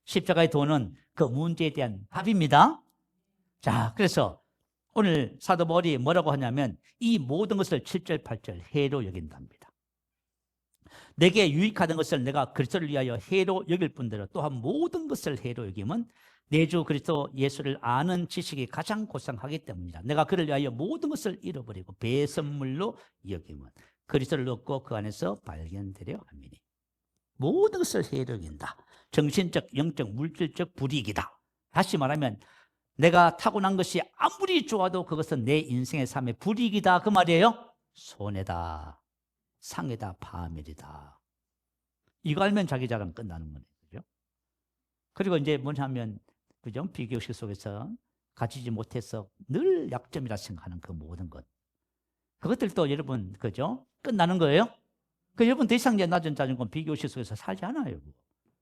십자가의 도는 그 문제에 대한 답입니다. 자, 그래서 오늘 사도 바울이 뭐라고 하냐면 이 모든 것을 7절, 8절 해로 여긴답니다. 내게 유익하던 것을 내가 그리스도를 위하여 해로 여길 뿐더러 또한 모든 것을 해로 여김은 내 주 그리스도 예수를 아는 지식이 가장 고상하기 때문이다. 내가 그를 위하여 모든 것을 잃어버리고 배선물로 여김은 그리스도를 얻고 그 안에서 발견되려 함이니. 모든 것을 해로 여긴다. 정신적, 영적, 물질적 불이익이다. 다시 말하면 내가 타고난 것이 아무리 좋아도 그것은 내 인생의 삶의 불이익이다. 그 말이에요. 손해다, 상해다, 파멸이다. 이거 알면 자기 자랑 끝나는 거예요. 그죠? 그리고 이제 뭐냐면 그죠? 비교식 속에서 가지지 못해서 늘 약점이라 생각하는 그 모든 것. 그것들도 여러분 그죠? 끝나는 거예요. 그 여러분 더 이상 낮은 자존감 비교식 속에서 살지 않아요.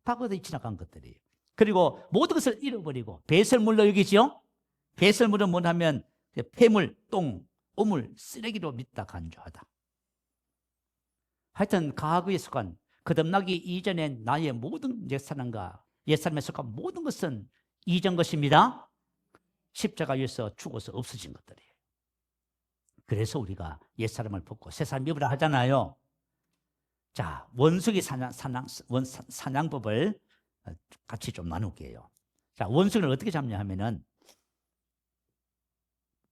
다 그것이 지나간 것들이에요. 그리고 모든 것을 잃어버리고 배설물로 여기지요. 배설물은 뭐냐면 폐물, 똥, 오물, 쓰레기로 믿다 간주하다. 하여튼 과거에 속한 거듭나기 이전에 나의 모든 옛사람에 속한 모든 것은 이전 것입니다. 십자가 위에서 죽어서 없어진 것들이에요. 그래서 우리가 옛사람을 벗고 새사람 입으라 하잖아요. 자, 원숭이 사냥법을 같이 좀 나눌게요. 자, 원숭이를 어떻게 잡냐 하면은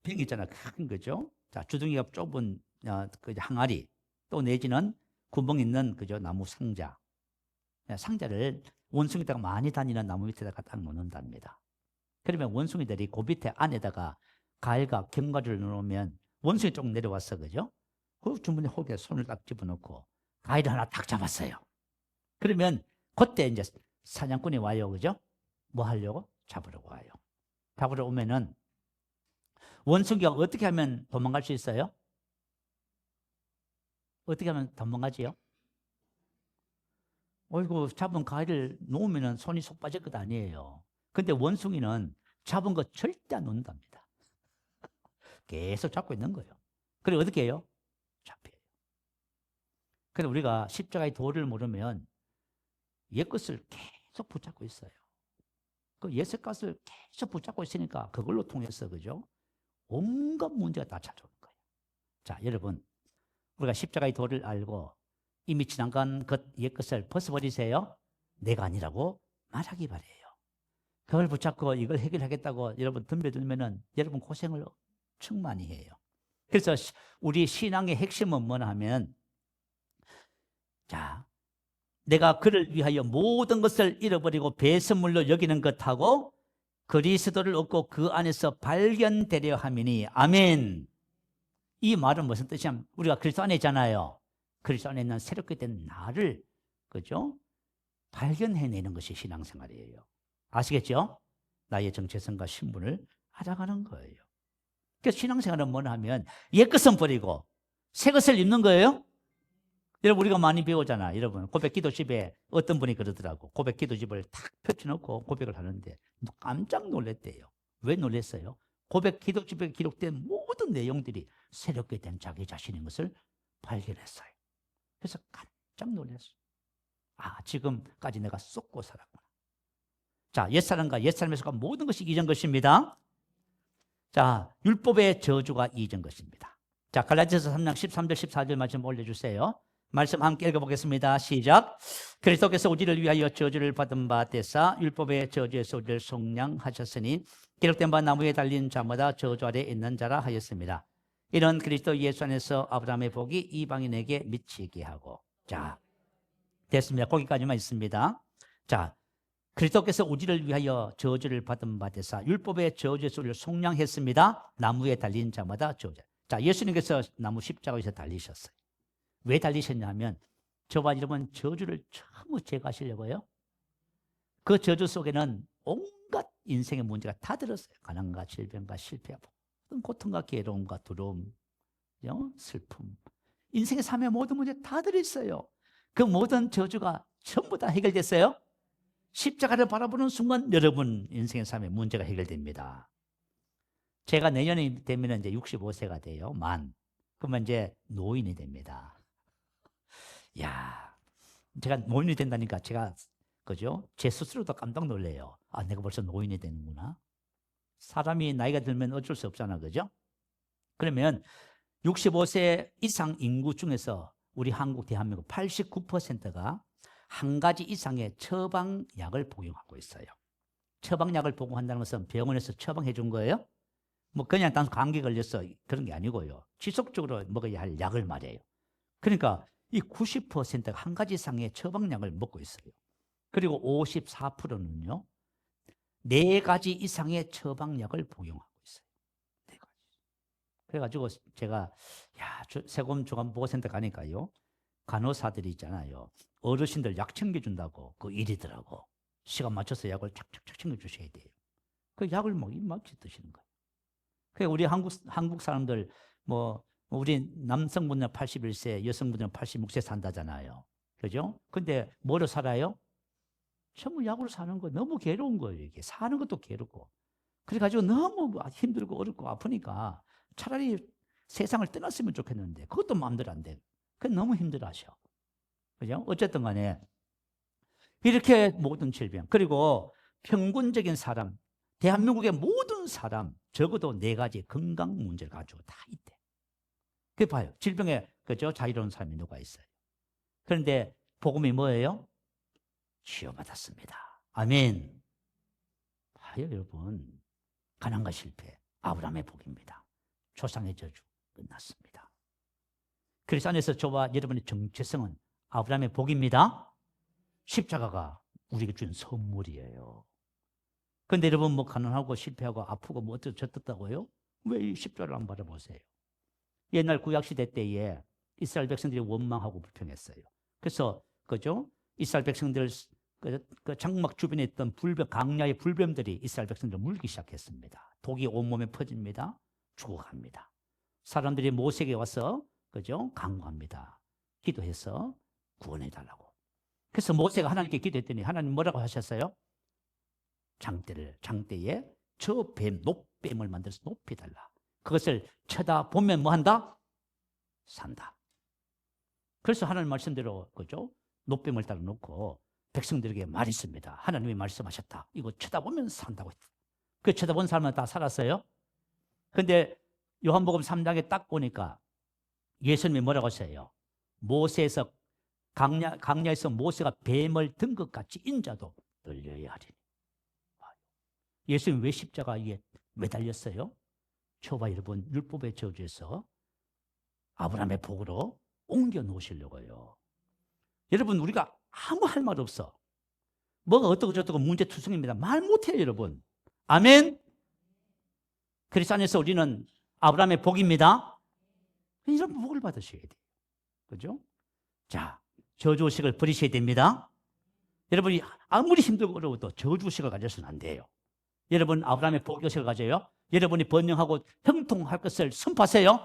병 있잖아, 큰 거죠. 자, 주둥이가 좁은 그 항아리, 또 내지는 구멍 있는 그죠 나무 상자. 상자를 원숭이들가 많이 다니는 나무 밑에다가 딱 놓는답니다. 그러면 원숭이들이 그 밑에 안에다가 가일과 견과류를 넣으면 원숭이 쪽 내려왔어, 그죠? 그 주머니 혹에 손을 딱 집어넣고 가위를 하나 딱 잡았어요. 그러면 그때 이제 사냥꾼이 와요, 그죠? 뭐 하려고? 잡으려고 와요. 잡으러 오면은 원숭이가 어떻게 하면 도망갈 수 있어요? 어떻게 하면 도망가지요? 어이구, 잡은 가위를 놓으면은 손이 속 빠질 것 아니에요. 근데 원숭이는 잡은 거 절대 안 놓는답니다. 계속 잡고 있는 거예요. 그래 어떻게 해요? 잡혀요. 그래 우리가 십자가의 도를 모르면 옛것을 계속 붙잡고 있어요. 그 옛것을 계속 붙잡고 있으니까 그걸로 통해서 그죠? 온갖 문제가 다 찾아오는 거예요. 자, 여러분, 우리가 십자가의 도를 알고 이미 지나간 것 옛것을 벗어버리세요. 내가 아니라고 말하기 바래요. 그걸 붙잡고 이걸 해결하겠다고 여러분 덤벼들면은 여러분 고생을 엄청 많이 해요. 그래서 우리 신앙의 핵심은 뭐냐 하면, 자, 내가 그를 위하여 모든 것을 잃어버리고 배선물로 여기는 것하고 그리스도를 얻고 그 안에서 발견되려 함이니. 아멘. 이 말은 무슨 뜻이냐면 우리가 그리스도 안에 있잖아요. 그리스도 안에 있는 새롭게 된 나를 그죠? 발견해내는 것이 신앙생활이에요. 아시겠죠? 나의 정체성과 신분을 알아가는 거예요. 그래서 신앙생활은 뭐냐 하면 옛것은 버리고 새것을 입는 거예요. 여러분 우리가 많이 배우잖아. 여러분 고백 기도집에 어떤 분이 그러더라고. 고백 기도집을 탁 펼쳐놓고 고백을 하는데 깜짝 놀랐대요. 왜 놀랐어요? 고백 기도집에 기록된 모든 내용들이 새롭게 된 자기 자신인 것을 발견했어요. 그래서 깜짝 놀랐어요. 아, 지금까지 내가 쏟고 살았구나. 자, 옛사람과 옛사람에 속한 모든 것이 이전 것입니다. 자, 율법의 저주가 이전 것입니다. 자, 갈라디아서 3장 13절 14절 말씀 올려주세요. 말씀 함께 읽어보겠습니다. 시작. 그리스도께서 우리를 위하여 저주를 받은 바 되사 율법의 저주에서 우리를 속량하셨으니 기록된 바 나무에 달린 자마다 저주 아래 있는 자라 하였습니다. 이런 그리스도 예수 안에서 아브라함의 복이 이방인에게 미치게 하고. 자, 됐습니다. 거기까지만 있습니다. 자, 그리스도께서 우리를 위하여 저주를 받은 바 되사 율법의 저주에서 우리를 속량했습니다. 나무에 달린 자마다 저주. 자, 예수님께서 나무 십자가에서 달리셨어요. 왜 달리셨냐면 저와 여러분 저주를 전부 제거하시려고요. 그 저주 속에는 온갖 인생의 문제가 다 들었어요. 가난과 질병과 실패와 모든 고통과 괴로움과 두려움, 슬픔, 인생의 삶의 모든 문제 다 들어있어요. 그 모든 저주가 전부 다 해결됐어요. 십자가를 바라보는 순간 여러분 인생의 삶의 문제가 해결됩니다. 제가 내년이 되면 이제 65세가 돼요. 그러면 이제 노인이 됩니다. 야, 제가 노인이 된다니까 제가 그죠? 제 스스로도 깜짝 놀래요. 아, 내가 벌써 노인이 되는구나. 사람이 나이가 들면 어쩔 수 없잖아, 그죠? 그러면 65세 이상 인구 중에서 우리 한국 대한민국 89%가 한 가지 이상의 처방약을 복용하고 있어요. 처방약을 복용한다는 것은 병원에서 처방해 준 거예요? 뭐 그냥 단순 감기 걸렸어 그런 게 아니고요. 지속적으로 먹어야 할 약을 말이에요. 그러니까 이 90%가 한 가지 이상의 처방약을 먹고 있어요. 그리고 54%는요. 4가지 이상의 처방약을 복용하고 있어요. 4가지. 그래가지고 제가 세금조감보건센터 가니까요. 간호사들이 있잖아요. 어르신들 약 챙겨준다고 그 일이더라고. 시간 맞춰서 약을 착착착 챙겨주셔야 돼요. 그 약을 막 입맞춰 드시는 거예요. 그러니까 우리 한국 사람들 우리 남성분은 81세, 여성분은 86세 산다잖아요. 그죠? 근데 뭐로 살아요? 전부 약으로 사는 거 너무 괴로운 거예요. 이게 사는 것도 괴롭고. 그래가지고 너무 힘들고 어렵고 아프니까 차라리 세상을 떠났으면 좋겠는데 그것도 마음대로 안 돼. 그게 너무 힘들어하셔. 그죠? 어쨌든 간에 이렇게 모든 질병, 그리고 평균적인 사람, 대한민국의 모든 사람 적어도 4가지 건강 문제를 가지고 다 있대. 그 봐요. 질병에 그죠? 자유로운 사람이 누가 있어요? 그런데 복음이 뭐예요? 치유받았습니다. 아멘. 봐요, 여러분. 가난과 실패, 아브라함의 복입니다. 조상의 저주 끝났습니다. 그리스도 안에서 저와 여러분의 정체성은 아브라함의 복입니다. 십자가가 우리에게 준 선물이에요. 그런데 여러분 뭐 가난하고 실패하고 아프고 뭐 어쩌다고요? 왜 이 십자가를 안 바라보세요? 옛날 구약시대 때에 이스라엘 백성들이 원망하고 불평했어요. 그래서 그죠? 이스라엘 백성들 그 장막 주변에 있던 강야의 불뱀들이 이스라엘 백성들을 물기 시작했습니다. 독이 온몸에 퍼집니다. 죽어갑니다. 사람들이 모세에게 와서 그죠? 간구합니다. 기도해서 구원해달라고. 그래서 모세가 하나님께 기도했더니 하나님 뭐라고 하셨어요? 장대에 저 뱀, 노뱀을 만들어서 높이 달라. 그것을 쳐다보면 뭐 한다? 산다. 그래서 하나님 말씀대로 그죠? 노뱀을 따라 놓고 백성들에게 말했습니다. 하나님이 말씀하셨다. 이거 쳐다보면 산다고 했다. 그 쳐다본 사람은 다 살았어요. 근데 요한복음 3장에 딱 보니까 예수님이 뭐라고 하세요? 모세에서 강야에서 모세가 뱀을 든 것 같이 인자도 떨려야 하리니. 예수님 왜 십자가에 매달렸어요? 저와 여러분 율법의 저주에서 아브라함의 복으로 옮겨 놓으시려고요. 여러분 우리가 아무 할 말 없어. 뭐가 어떻고 저떻고 문제투성입니다. 말 못해요, 여러분. 아멘. 그리스도 안에서 우리는 아브라함의 복입니다. 이런 복을 받으셔야 돼요. 그죠? 자, 저주의식을 버리셔야 됩니다. 여러분이 아무리 힘들고 어려워도 저주의식을 가져서는 안 돼요. 여러분 아브라함의 복의식을 가져요. 여러분이 번영하고 형통할 것을 선포하세요.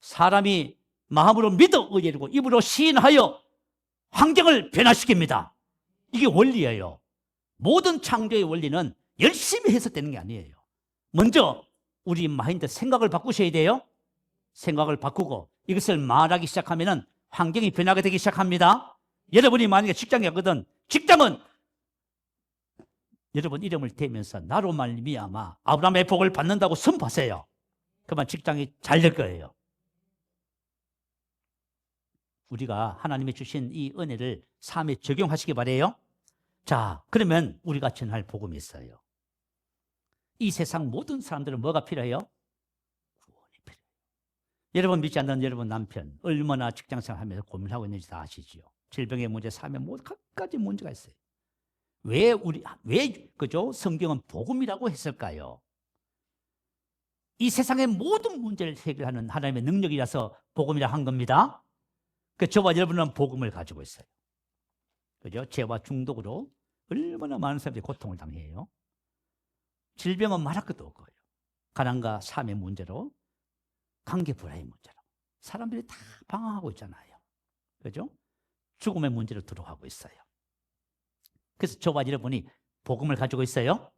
사람이 마음으로 믿어 의지하고 입으로 시인하여 환경을 변화시킵니다. 이게 원리예요. 모든 창조의 원리는 열심히 해서 되는 게 아니에요. 먼저 우리 마인드 생각을 바꾸셔야 돼요. 생각을 바꾸고 이것을 말하기 시작하면 환경이 변하게 되기 시작합니다. 여러분이 만약에 직장에 가거든 직장은 여러분 이름을 대면서 나로 말미암아 아브라함의 복을 받는다고 선포하세요. 그러면 직장이 잘 될 거예요. 우리가 하나님이 주신 이 은혜를 삶에 적용하시기 바래요. 자, 그러면 우리가 전할 복음이 있어요. 이 세상 모든 사람들은 뭐가 필요해요? 구원이 필요해요. 여러분 믿지 않는 여러분 남편 얼마나 직장생활 하면서 고민하고 있는지 다 아시죠? 질병의 문제, 삶의 모든 갖가지 문제가 있어요. 왜 그죠? 성경은 복음이라고 했을까요? 이 세상의 모든 문제를 해결하는 하나님의 능력이라서 복음이라 한 겁니다. 그 저와 여러분은 복음을 가지고 있어요. 그죠? 죄와 중독으로 얼마나 많은 사람들이 고통을 당해요. 질병은 말할 것도 없고요. 가난과 삶의 문제로, 관계 불화의 문제로 사람들이 다 방황하고 있잖아요. 그죠? 죽음의 문제로 들어가고 있어요. 그래서 저와 여러분이 복음을 가지고 있어요.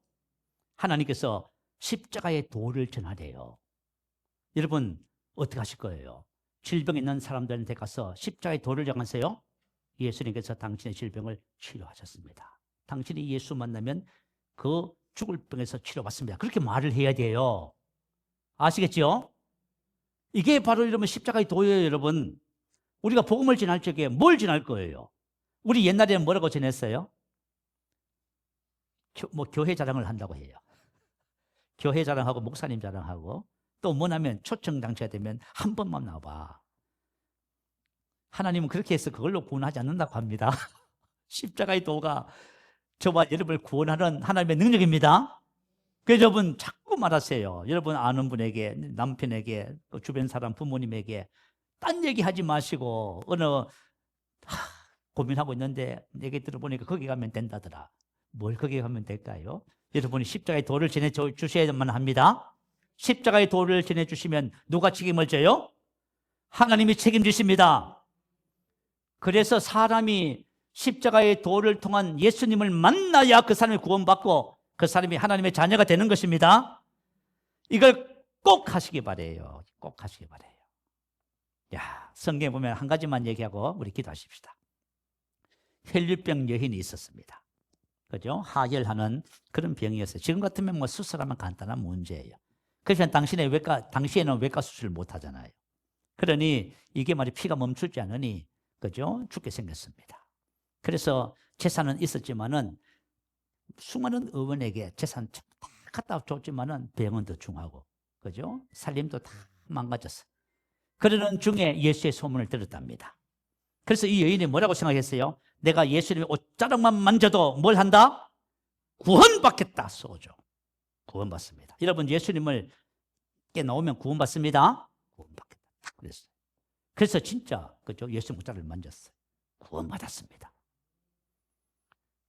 하나님께서 십자가의 도를 전하래요. 여러분 어떻게 하실 거예요? 질병 있는 사람들한테 가서 십자가의 도를 전하세요. 예수님께서 당신의 질병을 치료하셨습니다. 당신이 예수 만나면 그 죽을 병에서 치료받습니다. 그렇게 말을 해야 돼요. 아시겠죠? 이게 바로 여러분 십자가의 도예요. 여러분 우리가 복음을 전할 적에 뭘 전할 거예요? 우리 옛날에는 뭐라고 전했어요? 교회 자랑을 한다고 해요. 교회 자랑하고 목사님 자랑하고 또 뭐냐면 초청장치가 되면 한 번만 나와봐. 하나님은 그렇게 해서 그걸로 구원하지 않는다고 합니다. 십자가의 도가 저와 여러분을 구원하는 하나님의 능력입니다. 그래서 여러분 자꾸 말하세요. 여러분 아는 분에게, 남편에게, 주변 사람, 부모님에게 딴 얘기하지 마시고 어느 고민하고 있는데 얘기 들어보니까 거기 가면 된다더라. 뭘 거기 가면 될까요? 여러분이 십자가의 도를 전해주셔야만 합니다. 십자가의 도를 전해주시면 누가 책임을 져요? 하나님이 책임지십니다. 그래서 사람이 십자가의 도를 통한 예수님을 만나야 그 사람이 구원받고 그 사람이 하나님의 자녀가 되는 것입니다. 이걸 꼭 하시기 바래요. 꼭 하시기 바래요. 야, 성경에 보면 한 가지만 얘기하고 우리 기도하십시다. 혈류병 여인이 있었습니다. 그죠? 하혈하는 그런 병이었어요. 지금 같으면 뭐 수술하면 간단한 문제예요. 그래서 당시에는 외과 수술을 못 하잖아요. 그러니 이게 말이 피가 멈추지 않으니, 그죠? 죽게 생겼습니다. 그래서 재산은 있었지만은 수많은 의원에게 재산 다 갖다 줬지만은 병은 더 중하고, 그죠? 살림도 다 망가졌어요. 그러는 중에 예수의 소문을 들었답니다. 그래서 이 여인이 뭐라고 생각했어요? 내가 예수님의 옷자락만 만져도 뭘 한다? 구원받겠다. 소죠. 구원받습니다. 여러분, 예수님을 깨 나오면 구원받습니다. 구원받겠다. 그랬어요. 그래서 진짜 그죠? 예수 옷자락을 만졌어요. 구원받았습니다.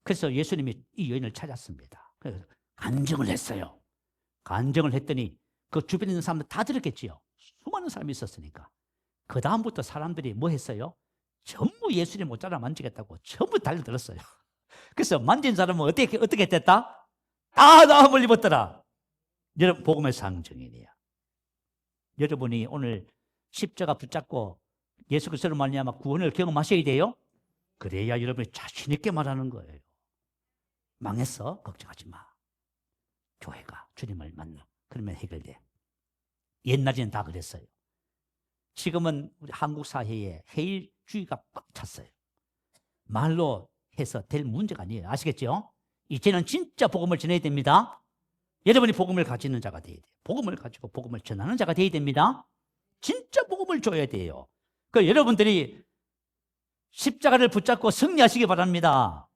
그래서 예수님이 이 여인을 찾았습니다. 그래서 간증을 했어요. 간증을 했더니 그 주변에 있는 사람들 다 들었겠지요. 수많은 사람이 있었으니까. 그 다음부터 사람들이 뭐 했어요? 전부 예수님 옷자락 만지겠다고 전부 달려들었어요. 그래서 만진 사람은 어떻게 됐다? 다 나음을 입었더라. 여러분, 복음의 상징이에요. 여러분이 오늘 십자가 붙잡고 예수 그리스도로 말미암아 구원을 경험하셔야 돼요. 그래야 여러분이 자신 있게 말하는 거예요. 망했어? 걱정하지 마. 교회가 주님을 만나. 그러면 해결돼. 옛날에는 다 그랬어요. 지금은 우리 한국 사회에 해일주의가 꽉 찼어요. 말로 해서 될 문제가 아니에요. 아시겠죠? 이제는 진짜 복음을 전해야 됩니다. 여러분이 복음을 가지는 자가 되어야 돼요. 복음을 가지고 복음을 전하는 자가 되어야 됩니다. 진짜 복음을 줘야 돼요. 그 여러분들이 십자가를 붙잡고 승리하시기 바랍니다.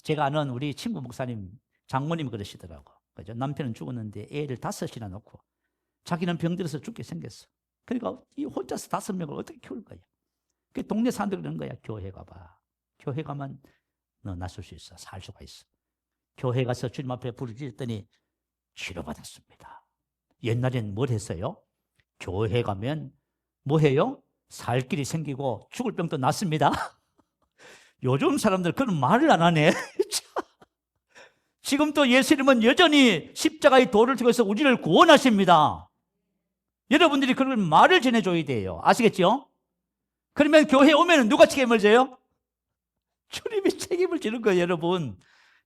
제가 아는 우리 친구 목사님, 장모님 그러시더라고. 그죠? 남편은 죽었는데 애를 5이나 놓고 자기는 병들어서 죽게 생겼어. 그러니까 이 혼자서 5명을 어떻게 키울 거야? 그 동네 사람들 그러는 거야. 교회 가봐. 교회 가면 너 낫을 수 있어. 살 수가 있어. 교회 가서 주님 앞에 부르짖었더니 치료받았습니다. 옛날엔 뭘 했어요? 교회 가면 뭐 해요? 살 길이 생기고 죽을 병도 낫습니다. 요즘 사람들 그런 말을 안 하네. 지금 또 예수님은 여전히 십자가의 도를 통해서 우리를 구원하십니다. 여러분들이 그런 말을 전해줘야 돼요. 아시겠죠? 그러면 교회에 오면 누가 책임을 져요? 주님이 책임을 지는 거예요, 여러분.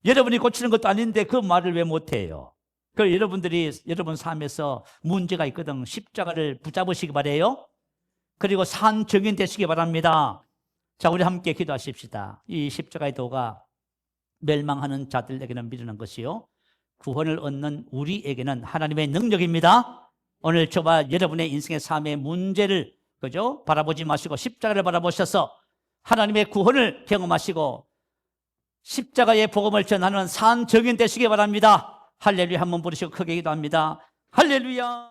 여러분이 고치는 것도 아닌데 그 말을 왜 못해요? 그 여러분들이 여러분 삶에서 문제가 있거든. 십자가를 붙잡으시기 바래요. 그리고 산 증인 되시기 바랍니다. 자, 우리 함께 기도하십시다. 이 십자가의 도가 멸망하는 자들에게는 미련한 것이요, 구원을 얻는 우리에게는 하나님의 능력입니다. 오늘 저와 여러분의 인생의 삶의 문제를 그죠? 바라보지 마시고 십자가를 바라보셔서 하나님의 구원을 경험하시고 십자가의 복음을 전하는 산 증인 되시기 바랍니다. 할렐루야 한번 부르시고 크게 기도합니다. 할렐루야.